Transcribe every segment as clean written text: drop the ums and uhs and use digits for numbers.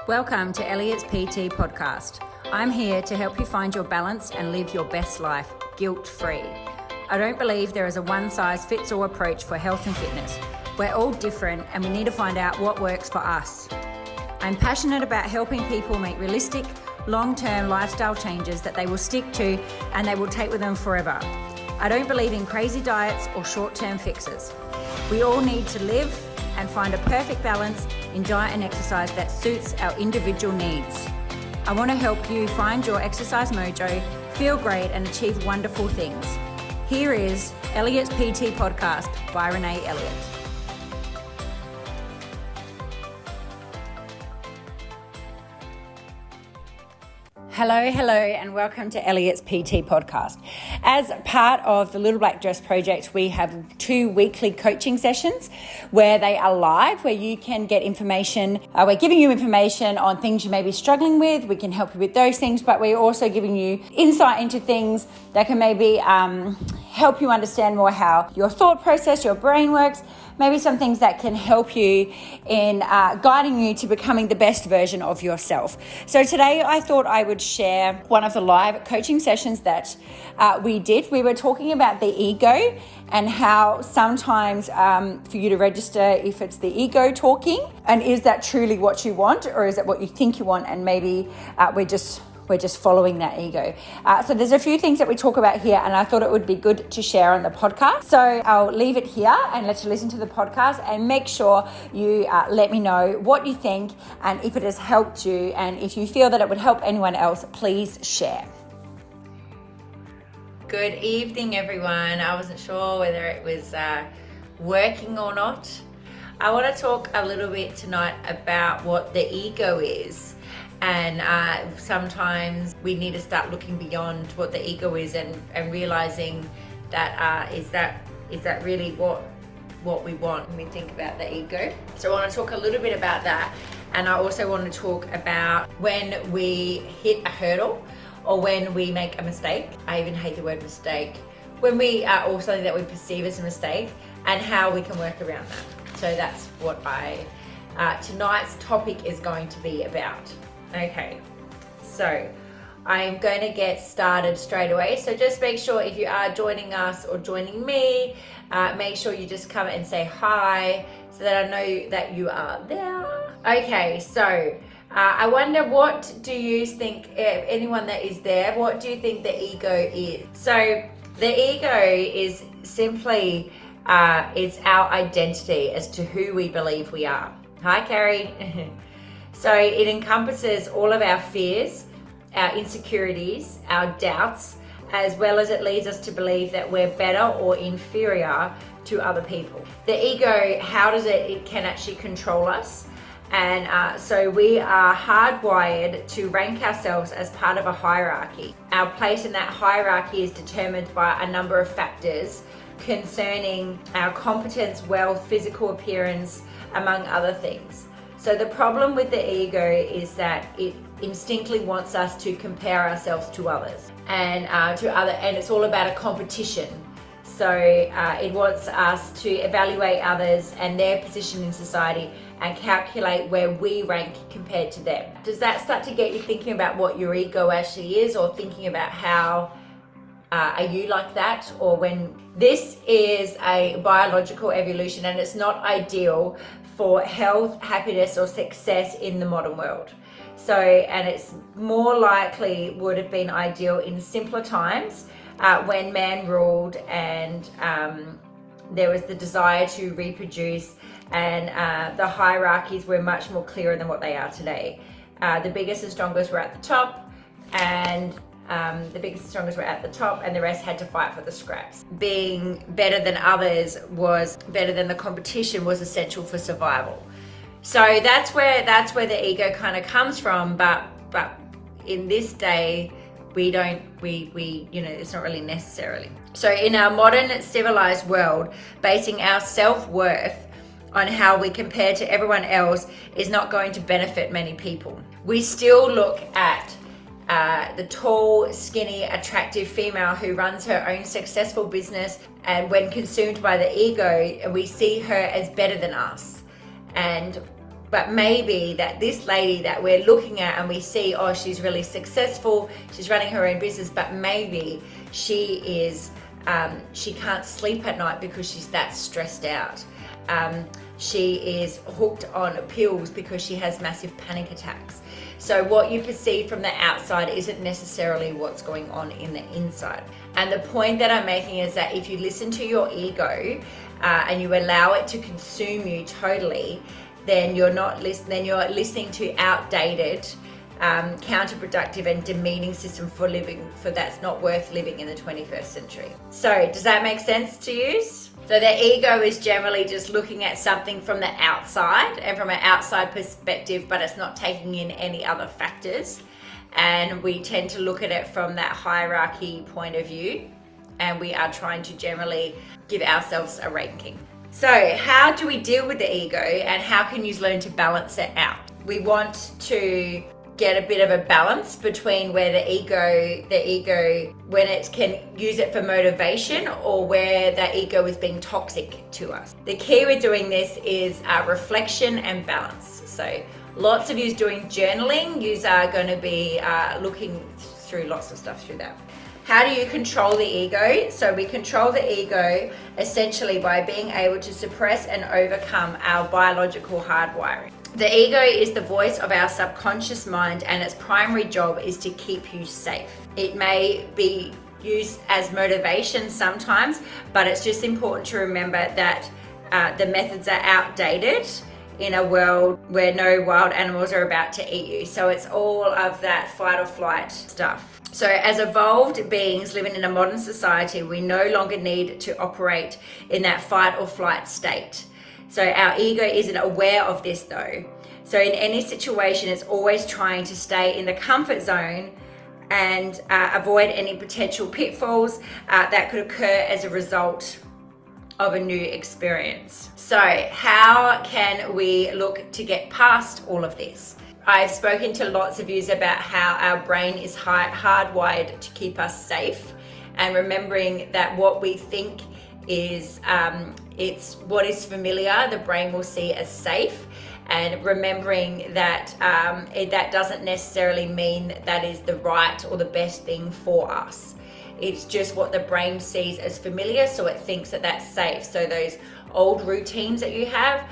Welcome to Elliott's PT podcast. I'm here to help you find your balance and live your best life guilt-free. I don't believe there is a one-size-fits-all approach for health and fitness. We're all different and we need to find out what works for us. I'm passionate about helping people make realistic, long-term lifestyle changes that they will stick to and they will take with them forever. I don't believe in crazy diets or short-term fixes. We all need to live and find a perfect balance in diet and exercise that suits our individual needs. I want to help you find your exercise mojo, feel great and achieve wonderful things. Here is Elliott's PT podcast by Renae Elliott. Hello, and welcome to Elliott's PT podcast. As part of the Little Black Dress project, we have 2 weekly coaching sessions where they are live, where you can get information. We're giving you information on things you may be struggling with. We can help you with those things, but we're also giving you insight into things that can maybe help you understand more how your thought process, your brain works, maybe some things that can help you in guiding you to becoming the best version of yourself. So today I thought I would share one of the live coaching sessions that we did. We were talking about the ego and how sometimes for you to register if it's the ego talking, and is that truly what you want, or is it what you think you want, and maybe we're just following that ego. So there's a few things that we talk about here, and I thought it would be good to share on the podcast. So I'll leave it here and let you listen to the podcast, and make sure you let me know what you think and if it has helped you, and if you feel that it would help anyone else, please share. Good evening, everyone. I wasn't sure whether it was working or not. I want to talk a little bit tonight about what the ego is. And sometimes we need to start looking beyond what the ego is and realizing that is that really what we want when we think about the ego. So I want to talk a little bit about that, and I also want to talk about when we hit a hurdle or when we make a mistake. I even hate the word mistake. When we or something that we perceive as a mistake, and how we can work around that. So that's what tonight's topic is going to be about. Okay, so I'm going to get started straight away. So just make sure if you are joining us or joining me, make sure you just come and say hi so that I know that you are there. Okay, so I wonder, what do you think, anyone that is there, what do you think the ego is? So the ego is simply, it's our identity as to who we believe we are. Hi, Carrie. So it encompasses all of our fears, our insecurities, our doubts, as well as it leads us to believe that we're better or inferior to other people. The ego, how does it can actually control us. And so we are hardwired to rank ourselves as part of a hierarchy. Our place in that hierarchy is determined by a number of factors concerning our competence, wealth, physical appearance, among other things. So the problem with the ego is that it instinctively wants us to compare ourselves to others and it's all about a competition. So it wants us to evaluate others and their position in society and calculate where we rank compared to them. Does that start to get you thinking about what your ego actually is, or thinking about how are you like that? Or when this is a biological evolution, and it's not ideal for health, happiness, or success in the modern world. So, and it's more likely would have been ideal in simpler times when man ruled and there was the desire to reproduce, and the hierarchies were much more clearer than what they are today. The biggest and strongest were at the top, and the rest had to fight for the scraps. Being better than others was better than the competition was essential for survival. So that's where the ego kind of comes from. But in this day, it's not really necessarily. So in our modern civilized world, basing our self-worth on how we compare to everyone else is not going to benefit many people. We still look at the tall, skinny, attractive female who runs her own successful business, and when consumed by the ego, we see her as better than us. And But maybe that this lady that we're looking at and we see, oh, she's really successful, she's running her own business, but maybe she is, she can't sleep at night because she's that stressed out. She is hooked on pills because she has massive panic attacks. So what you perceive from the outside isn't necessarily what's going on in the inside. And the point that I'm making is that if you listen to your ego and you allow it to consume you totally, then you're listening to outdated, counterproductive and demeaning system for that's not worth living in the 21st century. So does that make sense to you? So the ego is generally just looking at something from the outside and from an outside perspective, but it's not taking in any other factors. And we tend to look at it from that hierarchy point of view, and we are trying to generally give ourselves a ranking. So how do we deal with the ego, and how can you learn to balance it out? We want to get a bit of a balance between where the ego, when it can use it for motivation or where the ego is being toxic to us. The key with doing this is reflection and balance. So lots of you doing journaling, you are going to be looking through lots of stuff through that. How do you control the ego? So we control the ego essentially by being able to suppress and overcome our biological hardwiring. The ego is the voice of our subconscious mind, and its primary job is to keep you safe. It may be used as motivation sometimes, but it's just important to remember that the methods are outdated in a world where no wild animals are about to eat you. So it's all of that fight or flight stuff. So as evolved beings living in a modern society, we no longer need to operate in that fight or flight state. So our ego isn't aware of this though. So in any situation, it's always trying to stay in the comfort zone and avoid any potential pitfalls that could occur as a result of a new experience. So how can we look to get past all of this? I've spoken to lots of you about how our brain is hardwired to keep us safe, and remembering that what we think is it's what is familiar, the brain will see as safe, and remembering that that doesn't necessarily mean that is the right or the best thing for us. It's just what the brain sees as familiar, so it thinks that that's safe. So those old routines that you have,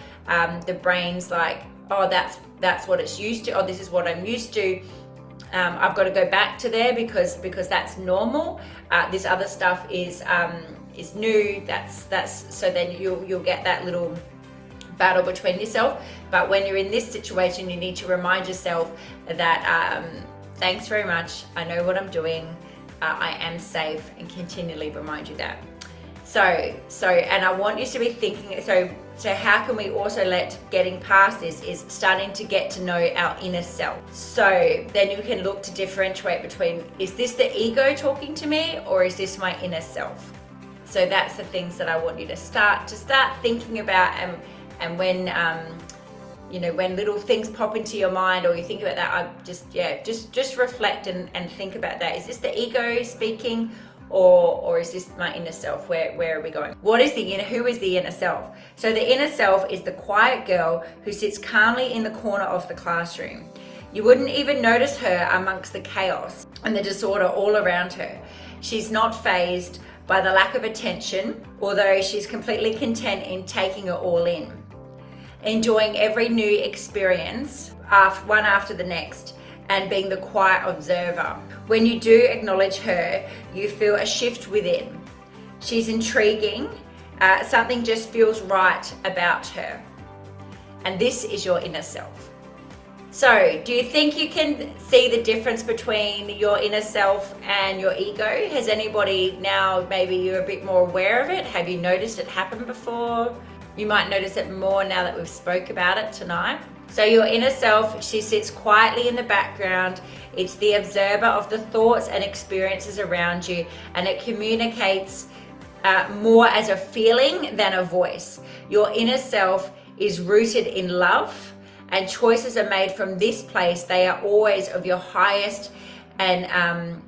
the brain's like, oh, that's what it's used to. Oh, this is what I'm used to. I've got to go back to there because that's normal. This other stuff is new. That's so then you'll get that little battle between yourself. But when you're in this situation, you need to remind yourself that thanks very much. I know what I'm doing. I am safe, and continually remind you that. So, and I want you to be thinking, so how can we also let getting past this is starting to get to know our inner self. So then you can look to differentiate between, is this the ego talking to me, or is this my inner self? So that's the things that I want you to start thinking about, and when when little things pop into your mind or you think about that, I just reflect and think about that. Is this the ego speaking, or is this my inner self? Where are we going? Who is the inner self? So the inner self is the quiet girl who sits calmly in the corner of the classroom. You wouldn't even notice her amongst the chaos and the disorder all around her. She's not fazed by the lack of attention, although she's completely content in taking it all in, enjoying every new experience, one after the next, and being the quiet observer. When you do acknowledge her, you feel a shift within. She's intriguing. Something just feels right about her. And this is your inner self. So, do you think you can see the difference between your inner self and your ego? Has anybody now, maybe you're a bit more aware of it? Have you noticed it happen before? You might notice it more now that we've spoke about it tonight. So your inner self, she sits quietly in the background. It's the observer of the thoughts and experiences around you, and it communicates more as a feeling than a voice. Your inner self is rooted in love, and choices are made from this place. They are always of your highest and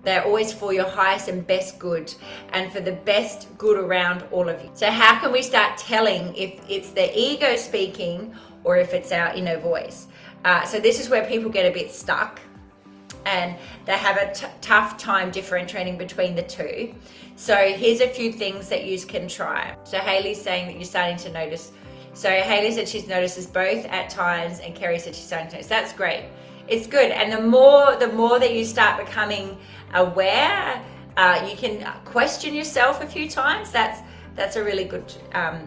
They're always for your highest and best good and for the best good around all of you. So how can we start telling if it's the ego speaking or if it's our inner voice? So this is where people get a bit stuck and they have a tough time differentiating between the two. So here's a few things that you can try. So Hayley's saying that you're starting to notice. So Hayley said she's notices both at times, and Kerry said she's starting to notice. That's great. It's good. And the more that you start becoming aware, you can question yourself a few times. That's a really good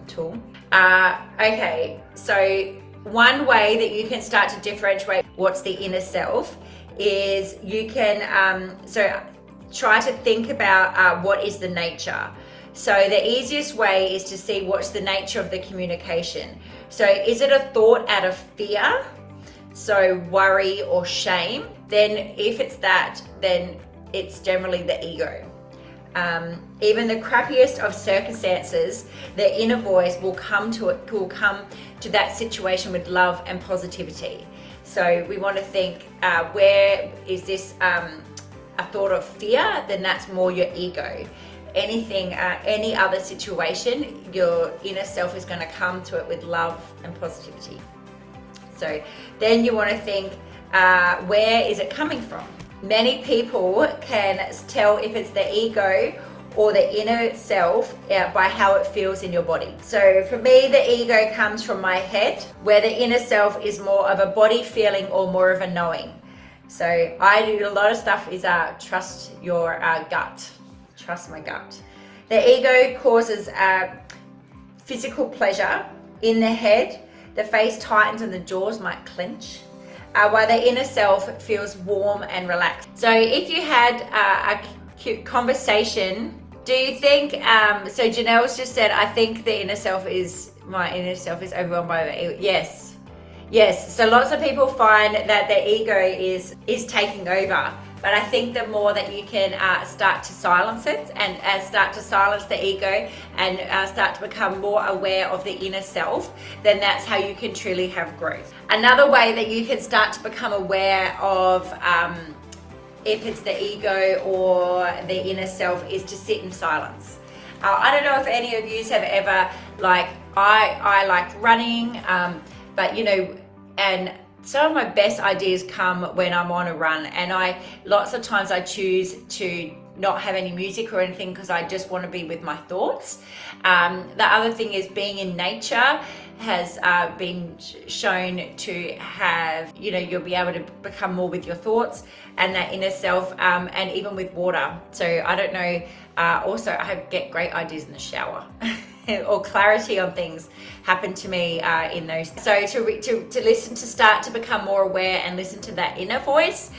tool. Okay, so one way that you can start to differentiate what's the inner self is you can try to think about what is the nature. So the easiest way is to see what's the nature of the communication. So is it a thought out of fear? So worry or shame? Then if it's that, then it's generally the ego. Even the crappiest of circumstances, the inner voice will come to that situation with love and positivity. So we want to think, where is this a thought of fear? Then that's more your ego. Anything, any other situation, your inner self is going to come to it with love and positivity. So then you want to think, where is it coming from? Many people can tell if it's the ego or the inner self by how it feels in your body. So for me, the ego comes from my head, where the inner self is more of a body feeling or more of a knowing. So I do a lot of stuff is trust your gut. Trust my gut. The ego causes physical pleasure in the head. The face tightens and the jaws might clench. While the inner self feels warm and relaxed. So if you had a cute conversation, do you think, so Janelle's just said, I think my inner self is overwhelmed by the ego. Yes. So lots of people find that their ego is taking over. But I think the more that you can start to silence it and start to silence the ego and start to become more aware of the inner self, then that's how you can truly have growth. Another way that you can start to become aware of if it's the ego or the inner self is to sit in silence. I don't know if any of you have ever, I like running, but and some of my best ideas come when I'm on a run, and lots of times I choose to not have any music or anything because I just want to be with my thoughts. The other thing is being in nature has been shown to have, you'll be able to become more with your thoughts and that inner self, and even with water. So I don't know, also I get great ideas in the shower. Or clarity on things happen to me in those. So to listen, to start to become more aware and listen to that inner voice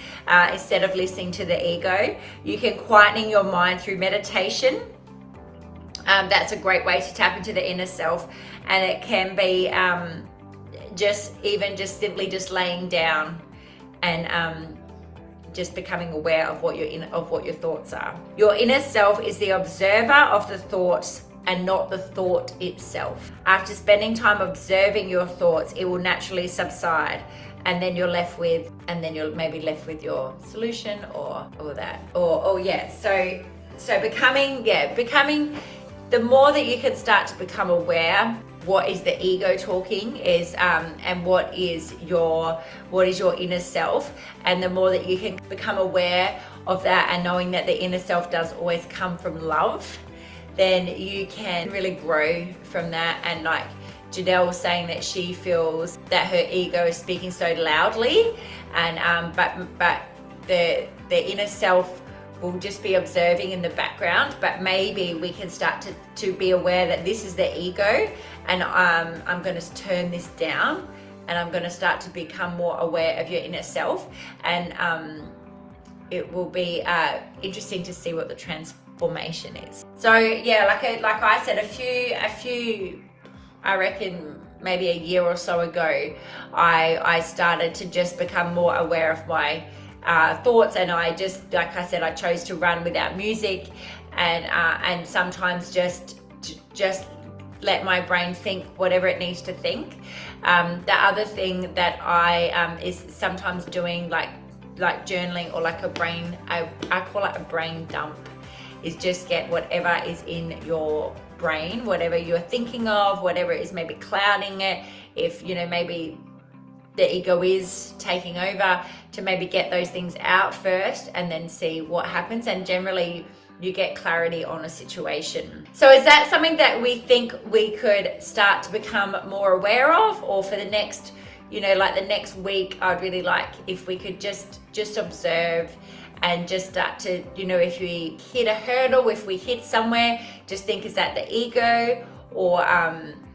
instead of listening to the ego. You can quietening your mind through meditation. That's a great way to tap into the inner self, and it can be just simply laying down and just becoming aware of what your thoughts are. Your inner self is the observer of the thoughts and not the thought itself. After spending time observing your thoughts, it will naturally subside, and then you're maybe left with your solution or that. So becoming, the more that you can start to become aware what is the ego talking is and what is your inner self, and the more that you can become aware of that and knowing that the inner self does always come from love, then you can really grow from that. And like Janelle was saying, that she feels that her ego is speaking so loudly, and but the inner self will just be observing in the background. But maybe we can start to be aware that this is the ego, and I'm going to turn this down, and I'm going to start to become more aware of your inner self, and it will be interesting to see what the transformation is. So yeah, like I said, a few I reckon maybe a year or so ago, I started to just become more aware of my thoughts, and I just, like I said, I chose to run without music, and sometimes just let my brain think whatever it needs to think. The other thing that I is sometimes doing, like like journaling or like a brain, I call it a brain dump, is just get whatever is in your brain, whatever you're thinking of, whatever is maybe clouding it. If, you know, maybe the ego is taking over, to maybe get those things out first and then see what happens. And generally you get clarity on a situation. So is that something that we think we could start to become more aware of? Or for the next, you know, like the next week, I'd really like if we could just observe and just start to, you know, if we hit a hurdle, if we hit somewhere, just think, is that the ego, or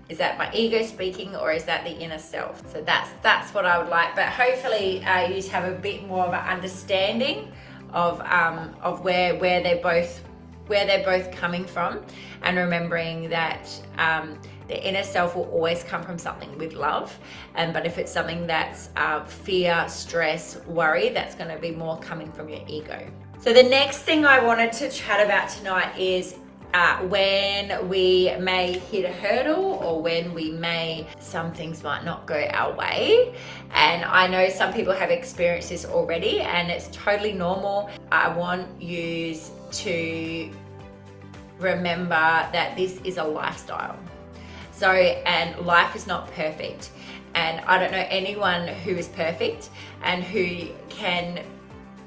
is that my ego speaking, or is that the inner self? So that's what I would like. But hopefully you just have a bit more of an understanding of where they're both coming from, and remembering that the inner self will always come from something with love, but if it's something that's fear, stress, worry, that's going to be more coming from your ego. So the next thing I wanted to chat about tonight is when we may hit a hurdle, or when some things might not go our way. And I know some people have experienced this already, and it's totally normal. I want you to remember that this is a lifestyle. So, and life is not perfect. And I don't know anyone who is perfect and who can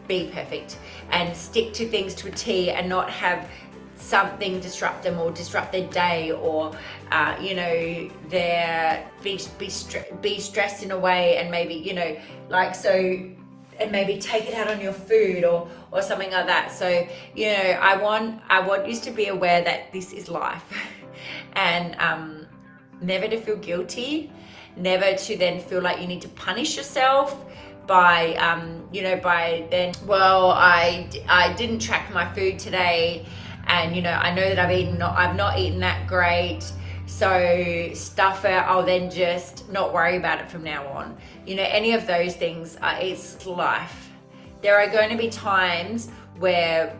be perfect and stick to things to a T and not have something disrupt them or disrupt their day, or you know, be stressed in a way, and maybe, you know, like, so, and maybe take it out on your food or something like that. So, you know, I want you to be aware that this is life, and never to feel guilty, never to then feel like you need to punish yourself by you know, by then, well, I didn't track my food today, and, you know, I know that I've not eaten that great, so stuff it, I'll then just not worry about it from now on. You know, any of those things, it's life. There are going to be times where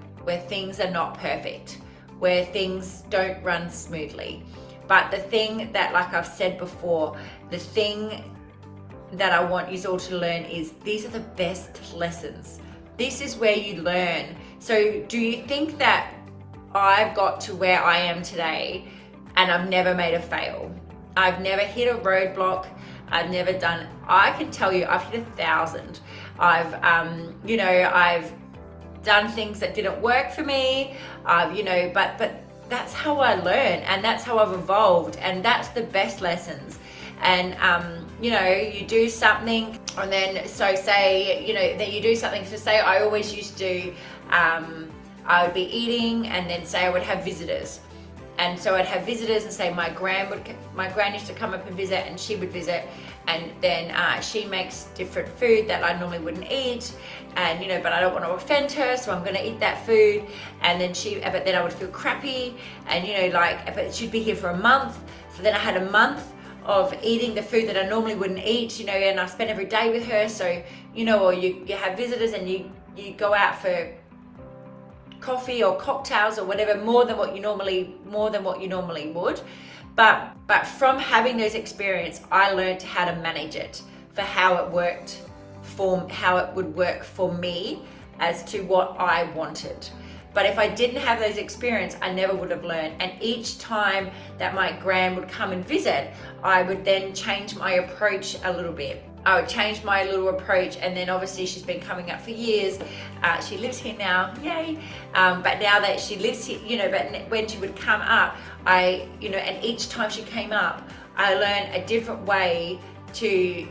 things are not perfect, where things don't run smoothly. But the thing that, like I've said before, the thing that I want you all to learn is these are the best lessons. This is where you learn. So do you think that I've got to where I am today and I've never made a fail? I've never hit a roadblock. I've never done, I can tell you, I've hit 1,000. You know, I've done things that didn't work for me, you know, but that's how I learn, and that's how I've evolved, and that's the best lessons. And you know, you do something, and then, so say, you know, that you do something. So say I always used to, I would be eating, and then say I would have visitors. And so I'd have visitors, and say my gran used to come up and visit, and she would visit, and then she makes different food that I normally wouldn't eat, and, you know, but I don't want to offend her, so I'm going to eat that food. And then but then I would feel crappy, and, you know, like, but she'd be here for a month, so then I had a month of eating the food that I normally wouldn't eat, you know, and I spent every day with her. So, you know, or you have visitors, and you go out for coffee or cocktails or whatever, more than what you normally would. But from having those experiences, I learned how to manage it for how it would work for me as to what I wanted. But if I didn't have those experiences, I never would have learned. And each time that my gran would come and visit, I would then change my approach a little bit. I would change my little approach, and then obviously she's been coming up for years. She lives here now, yay! But now that she lives here, you know, but when she would come up, you know, and each time she came up, I learned a different way to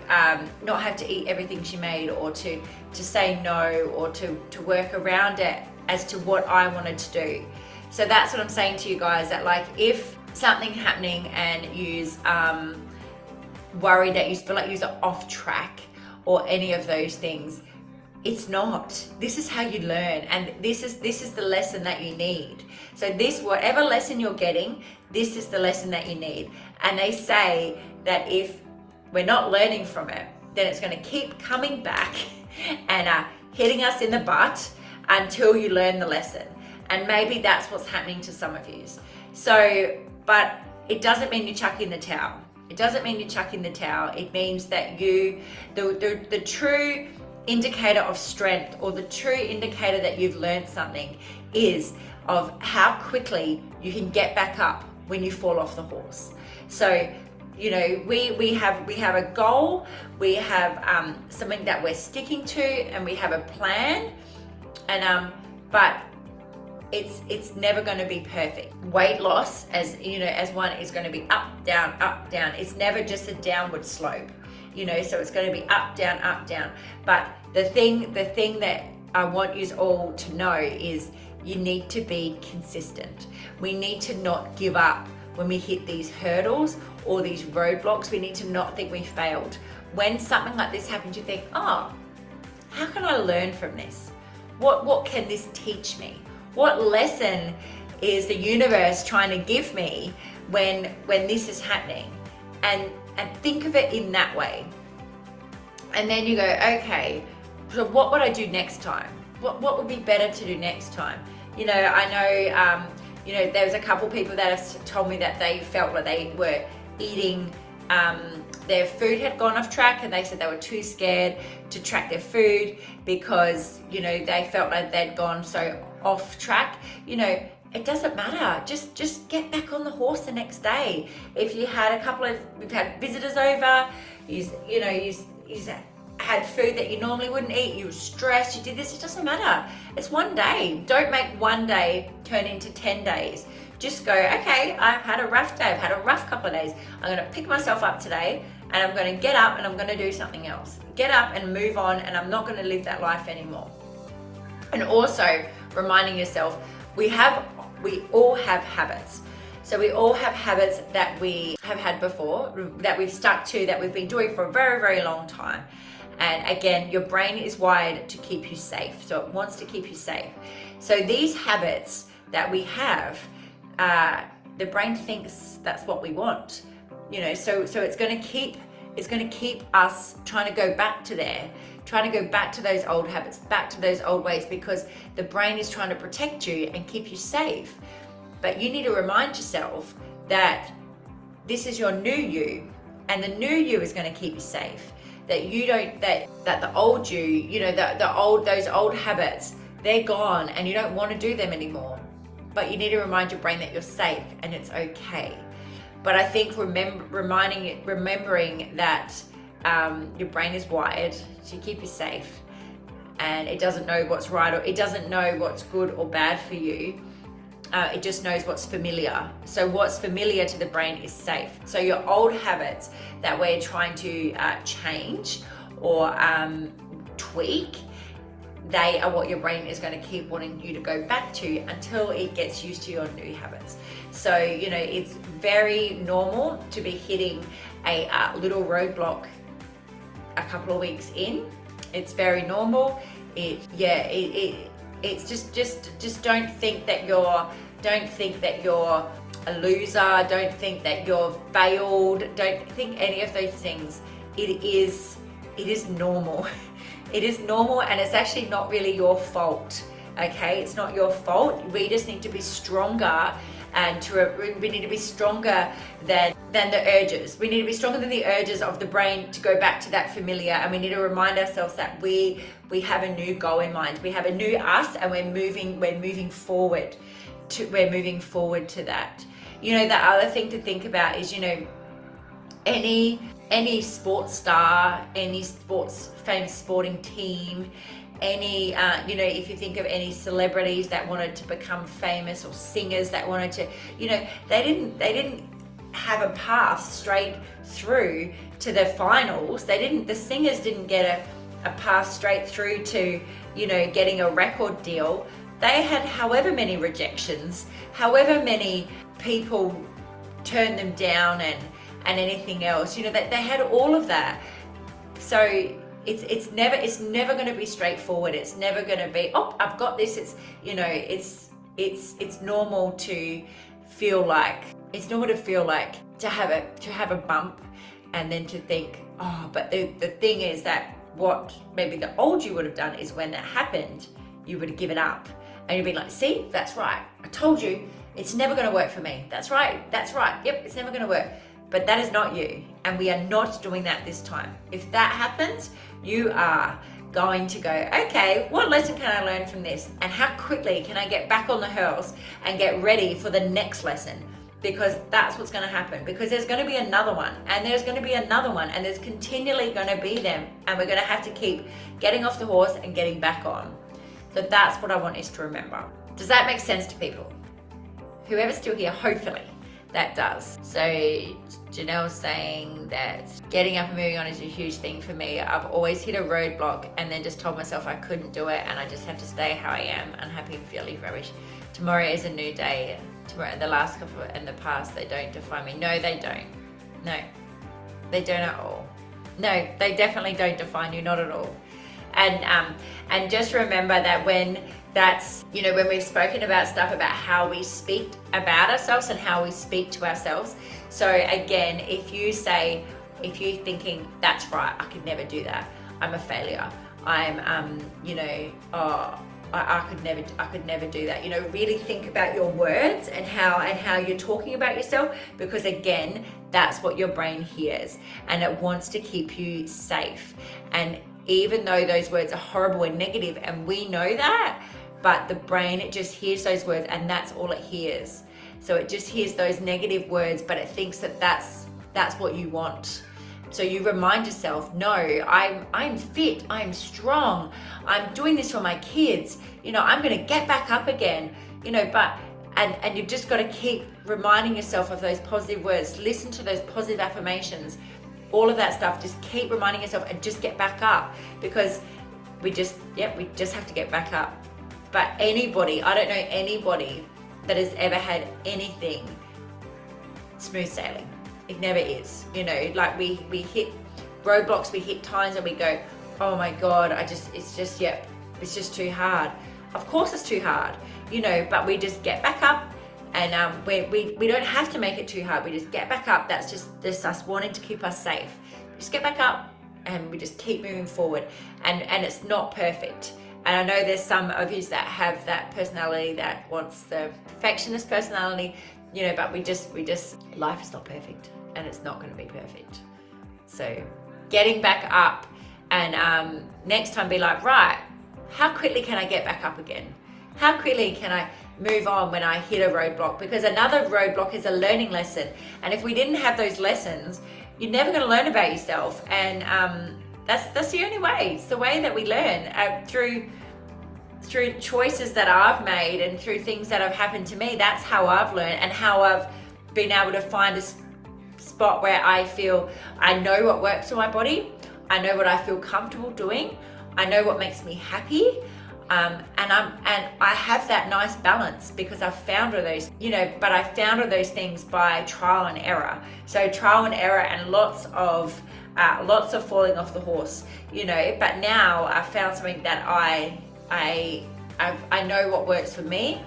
not have to eat everything she made, or to say no, or to work around it as to what I wanted to do. So that's what I'm saying to you guys, that, like, if something happening and you's worried that you feel like you're off track or any of those things, it's not. This is how you learn, and this is the lesson that you need. So this, whatever lesson you're getting, this is the lesson that you need. And they say that if we're not learning from it, then it's going to keep coming back and hitting us in the butt until you learn the lesson. And maybe that's what's happening to some of you. So, but it doesn't mean you chuck in the towel. It doesn't mean you chuck in the towel. It means that the true indicator of strength, or the true indicator that you've learned something, is of how quickly you can get back up when you fall off the horse. So, you know, we have a goal, we have something that we're sticking to, and we have a plan, and but it's never going to be perfect. Weight loss, as you know, as one, is going to be up, down, up, down. It's never just a downward slope, you know, so it's going to be up, down, up, down. But the thing that I want you all to know is you need to be consistent. We need to not give up when we hit these hurdles or these roadblocks. We need to not think we failed. When something like this happens, you think, oh, how can I learn from this? What can this teach me? What lesson is the universe trying to give me when this is happening? And think of it in that way. And then you go, okay, so what would I do next time? What would be better to do next time? You know, I know, you know, there was a couple people that have told me that they felt like they were eating, their food had gone off track, and they said they were too scared to track their food because, you know, they felt like they'd gone so off track. You know, it doesn't matter. Just get back on the horse the next day. If you had we've had visitors over, you had food that you normally wouldn't eat, you were stressed, you did this, it doesn't matter. It's one day. Don't make one day turn into 10 days. Just go, okay, I've had a rough day, I've had a rough couple of days. I'm gonna pick myself up today, and I'm gonna get up and I'm gonna do something else. Get up and move on, and I'm not gonna live that life anymore. And also reminding yourself, we all have habits. So we all have habits that we have had before, that we've stuck to, that we've been doing for a very, very long time. And again, your brain is wired to keep you safe. So it wants to keep you safe. So these habits that we have, the brain thinks that's what we want. You know, so it's going to keep us trying to go back to there, trying to go back to those old habits, back to those old ways, because the brain is trying to protect you and keep you safe. But you need to remind yourself that this is your new you, and the new you is going to keep you safe. That you don't, that the old you, you know, those old habits, they're gone, and you don't want to do them anymore. But you need to remind your brain that you're safe and it's okay. But I think remembering that your brain is wired to keep you safe, and it doesn't know what's right, or it doesn't know what's good or bad for you. It just knows what's familiar. So what's familiar to the brain is safe. So your old habits that we're trying to change or tweak, they are what your brain is going to keep wanting you to go back to until it gets used to your new habits. So, you know, it's very normal to be hitting a little roadblock a couple of weeks in. It's very normal. It's just don't think that you're a loser. Don't think that you're failed. Don't think any of those things. It is normal. It is normal, and it's actually not really your fault. Okay, it's not your fault. We just need to be stronger, and we need to be stronger than the urges. We need to be stronger than the urges of the brain to go back to that familiar, and we need to remind ourselves that we have a new goal in mind. We have a new us, and we're moving forward to that. You know, the other thing to think about is, you know, any sports star, any famous sporting team, any you know, if you think of any celebrities that wanted to become famous, or singers that wanted to, you know, they didn't have a path straight through to the finals. The singers didn't get a path straight through to, you know, getting a record deal. They had however many rejections, however many people turned them down, and anything else, you know, that they had all of that. So it's never going to be straightforward. It's never going to be, oh, I've got this. It's, you know, it's normal to feel like to have a bump, and then to think, oh, but the thing is that what maybe the old you would have done is, when that happened, you would have given up, and you'd be like, see, that's right, I told you it's never going to work for me. That's right, yep, it's never going to work. But that is not you, and we are not doing that this time. If that happens, you are going to go, okay, what lesson can I learn from this? And how quickly can I get back on the hurls and get ready for the next lesson? Because that's what's going to happen. Because there's going to be another one, and there's going to be another one, and there's continually going to be them. And we're going to have to keep getting off the horse and getting back on. So that's what I want us to remember. Does that make sense to people? Whoever's still here, hopefully that does. So Janelle's saying that getting up and moving on is a huge thing for me. I've always hit a roadblock and then just told myself I couldn't do it, and I just have to stay how I am, unhappy and feeling rubbish. Tomorrow is a new day. Tomorrow, the last couple in the past, they don't define me. No, they don't. No, they don't at all. No, they definitely don't define you, not at all. And just remember that when that's, when we've spoken about stuff about how we speak about ourselves and how we speak to ourselves. So again, if you're thinking, that's right, I could never do that. I'm a failure. I'm, I could never do that. Really think about your words and how you're talking about yourself, because again, that's what your brain hears, and it wants to keep you safe. And even though those words are horrible and negative, and we know that, but the brain, it just hears those words, and that's all it hears. So it just hears those negative words, but it thinks that that's what you want. So you remind yourself, no, I'm fit, I'm strong, I'm doing this for my kids, I'm gonna get back up again, and you've just got to keep reminding yourself of those positive words, listen to those positive affirmations, all of that stuff. Just keep reminding yourself and just get back up, because we just have to get back up. But I don't know anybody that has ever had anything smooth sailing. It never is. Like we hit roadblocks, we hit times and we go, oh my God, it's just too hard. Of course it's too hard, but we just get back up, and we don't have to make it too hard. We just get back up. That's just us wanting to keep us safe. Just get back up and we just keep moving forward. And it's not perfect. And I know there's some of you that have that personality that wants the perfectionist personality, but we just, life is not perfect, and it's not going to be perfect. So getting back up, and next time be like, right, how quickly can I get back up again? How quickly can I move on when I hit a roadblock? Because another roadblock is a learning lesson. And if we didn't have those lessons, you're never going to learn about yourself. And that's the only way. It's the way that we learn, through choices that I've made and through things that have happened to me. That's how I've learned, and how I've been able to find a spot where I feel I know what works for my body. I know what I feel comfortable doing. I know what makes me happy. And I have that nice balance, because I've found all those, but I found all those things by trial and error. So trial and error, and lots of falling off the horse, but now I've found something that I know what works for me.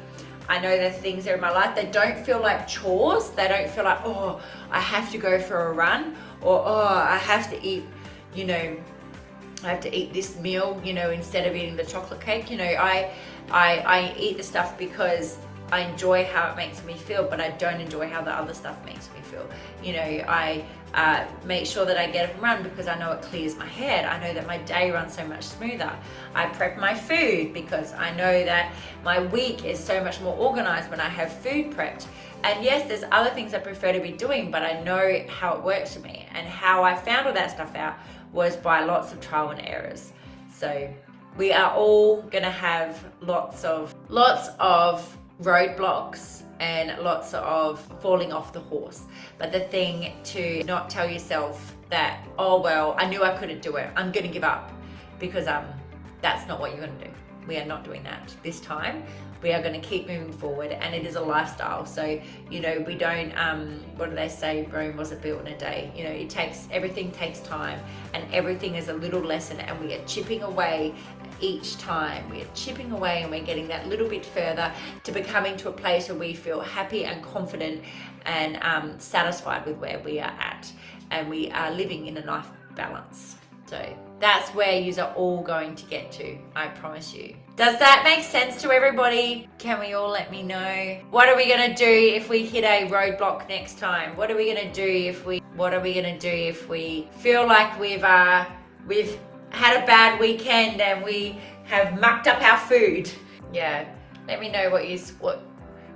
I know the things that are in my life. They don't feel like chores. They don't feel like, oh, I have to go for a run, or oh, I have to eat, I have to eat this meal, instead of eating the chocolate cake. I eat the stuff because I enjoy how it makes me feel, but I don't enjoy how the other stuff makes me feel. I make sure that I get up and run because I know it clears my head. I know that my day runs so much smoother. I prep my food because I know that my week is so much more organized when I have food prepped. And yes, there's other things I prefer to be doing, but I know how it works for me. And how I found all that stuff out was by lots of trial and errors. So we are all gonna have lots of roadblocks and lots of falling off the horse. But the thing to not tell yourself that, oh well, I knew I couldn't do it, I'm gonna give up, because that's not what you're gonna do. We are not doing that this time. We are going to keep moving forward, and it is a lifestyle. So, we don't, what do they say? Rome wasn't built in a day. Everything takes time, and everything is a little lesson, and we are chipping away each time. We are chipping away, and we're getting that little bit further to becoming to a place where we feel happy and confident and satisfied with where we are at, and we are living in a nice balance. So that's where you are all going to get to, I promise you. Does that make sense to everybody? Can we all let me know? What are we gonna do if we hit a roadblock next time? What are we gonna do if we feel like we've had a bad weekend and we have mucked up our food. Yeah, let me know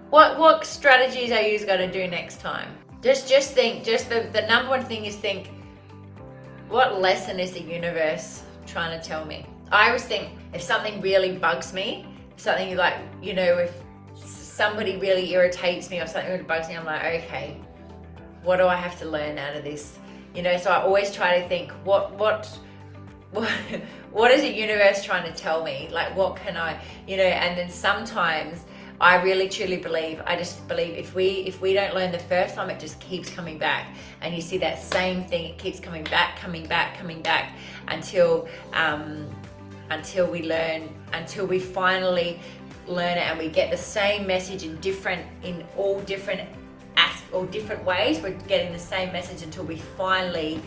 what strategies are you going to do next time. Just think, the number one thing is think, what lesson is the universe trying to tell me? I always think if something really bugs me, something like, if somebody really irritates me or something really bugs me, I'm like, okay, what do I have to learn out of this? So I always try to think, what is the universe trying to tell me? Like, what can I, and then sometimes I really truly believe, if we don't learn the first time, it just keeps coming back. And you see that same thing, it keeps coming back until we learn, until we finally learn it and we get the same message in all different ways. We're getting the same message until we finally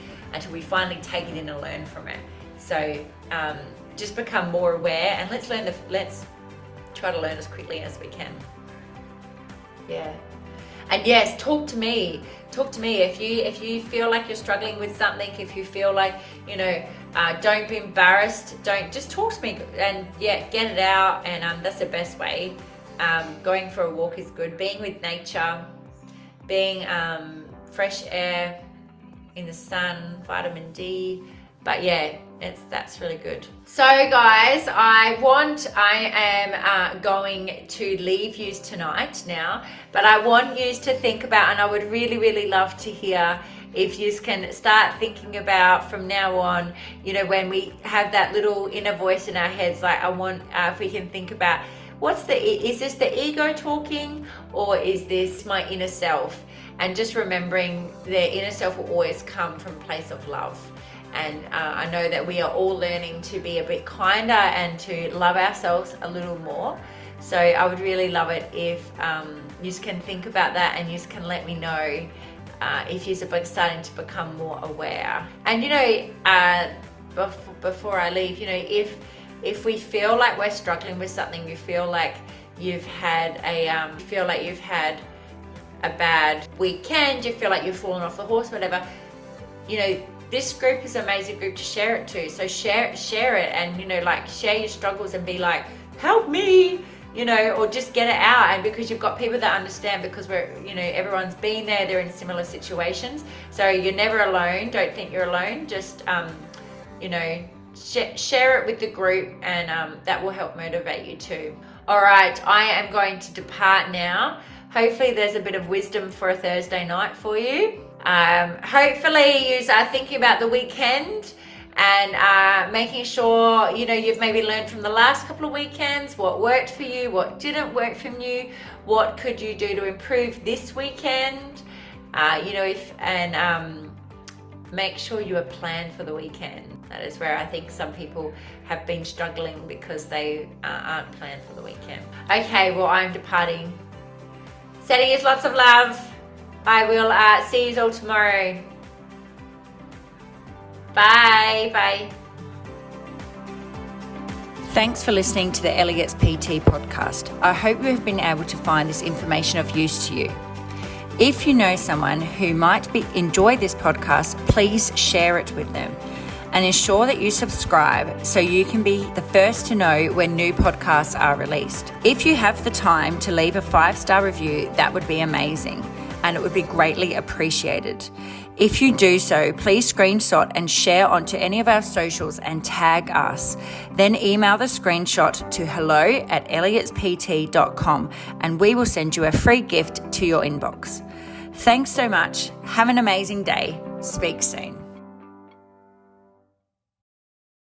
take it in and learn from it. So just become more aware, and let's try to learn as quickly as we can. Yeah. And yes, talk to me if you feel like you're struggling with something, if you feel like, don't be embarrassed, just talk to me, and get it out. And that's the best way. Going for a walk is good, being with nature, being fresh air in the sun, vitamin D. But yeah, that's really good. So guys, I am going to leave you tonight now, but I want you to think about, and I would really, really love to hear if you can start thinking about from now on, when we have that little inner voice in our heads, like if we can think about, is this the ego talking, or is this my inner self? And just remembering the inner self will always come from a place of love. And I know that we are all learning to be a bit kinder and to love ourselves a little more. So I would really love it if you can think about that, and you can let me know if you're starting to become more aware. And before I leave, if we feel like we're struggling with something, you feel like you've had a bad weekend, you feel like you've fallen off the horse, whatever, this group is an amazing group to share it to. So share it, and share your struggles and be like, help me, or just get it out. And because you've got people that understand, because we're, everyone's been there, they're in similar situations. So you're never alone. Don't think you're alone. Just, share it with the group, and that will help motivate you too. All right, I am going to depart now. Hopefully there's a bit of wisdom for a Thursday night for you. Hopefully you are thinking about the weekend and making sure, you've maybe learned from the last couple of weekends what worked for you, what didn't work for you, what could you do to improve this weekend, make sure you are planned for the weekend. That is where I think some people have been struggling because they aren't planned for the weekend. Okay, well, I'm departing. Sending you lots of love. I will see you all tomorrow. Bye. Thanks for listening to the Elliott's PT podcast. I hope you have been able to find this information of use to you. If you know someone who might enjoy this podcast, please share it with them, and ensure that you subscribe so you can be the first to know when new podcasts are released. If you have the time to leave a 5-star review, that would be amazing, and it would be greatly appreciated. If you do so, please screenshot and share onto any of our socials and tag us. Then email the screenshot to hello@elliotspt.com, and we will send you a free gift to your inbox. Thanks so much. Have an amazing day. Speak soon.